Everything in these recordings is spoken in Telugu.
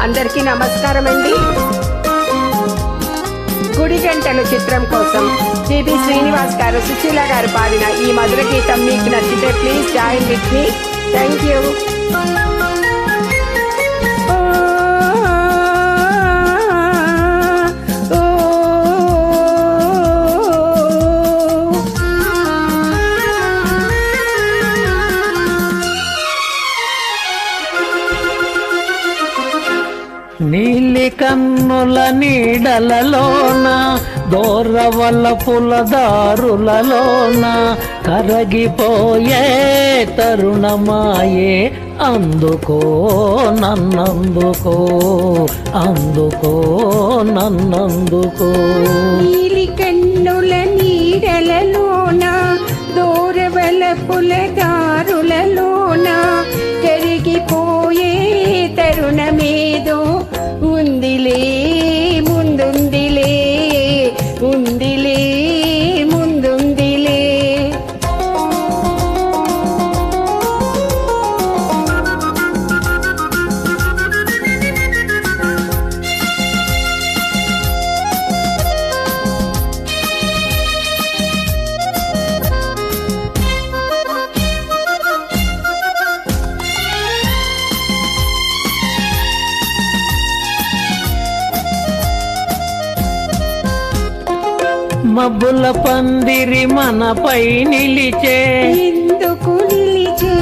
అందరికీ నమస్కారం అండి. గుడి గంటలు చిత్రం కోసం జిబి శ్రీనివాస్ గారు, సుశీల గారు పాడిన ఈ మధుర గీతం మీకు నచ్చితే please join with me. Thank you. నీలి కన్నుల నీడలలోన దోరవల పులదారులలోన కరగిపోయే తరుణమాయే అందుకో నన్నందుకో, అందుకో నన్నందుకో. నీలి కన్నుల నీడలలోన దోరవల పులదారులలోన కరిగిపోయే తరుణమేదో ఉందిలే, ముందుందిలే, ఉందిలే, ముందుందిలే. మబ్బుల పందిరి మనపై నిలిచే, ఎందుకు నిలిచే,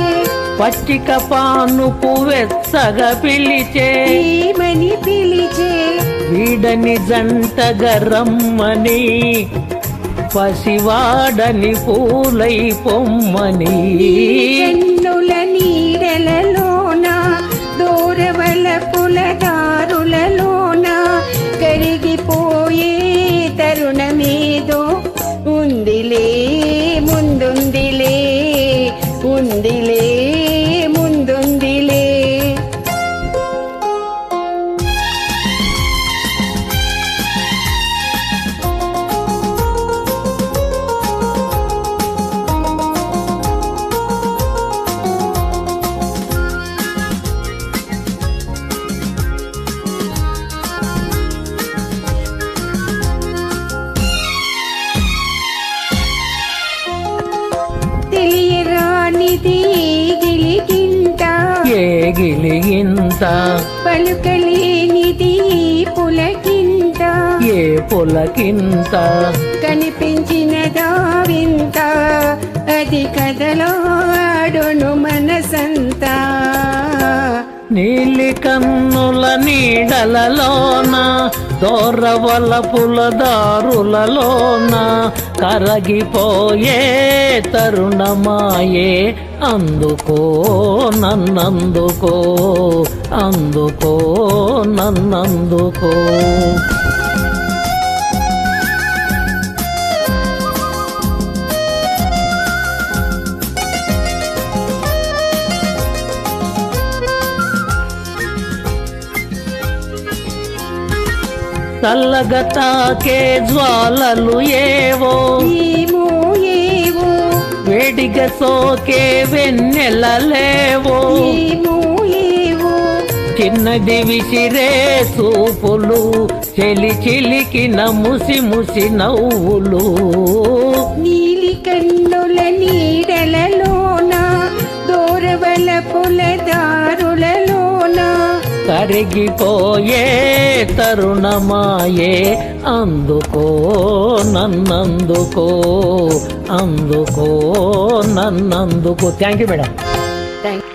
పచ్చిక పానుపు వెచ్చగా పిలిచే, ఏమని పిలిచే, వీడని జంటగా రమ్మని, పసివాడని పూలై పొమ్మని. కన్నుల నీడలలోన దూరవల పులదారులలోన కరిగిపోయే తరుణమేదో ఉందిలే, ముందుందిలే, ఉందిలే, ముందుందిలే. తెలియరానిది గిలిగింత, ఏ గిలిగింత, పలుకలేనిది పులకింత, ఏ పులకింత, కనిపించినదా వింత, అది కదలాడును మనసంతా. నీలి కన్నుల నీడలలోన దోరవల పులదారులలోన కరగిపోయే తరుణమాయే అందుకో నన్నందుకో, అందుకో నన్నందుకో. చల్లగా తాకే జ్వాలలు ఏవో, ఏమో ఏవో, వేడిగా సోకే వెన్నెలలేవో, ఏమో ఏవో, చిన్నది విసిరే సూపులు, చెలి చిలికిన ముసి ముసి నవ్వులు. నీలి కన్నుల నీడలలోన దూరవల పులదారులలోన కరిగిపోయే తరుణమాయే అందుకో నన్నందుకో, అందుకో నన్నందుకో. Thank you madam. Thank you.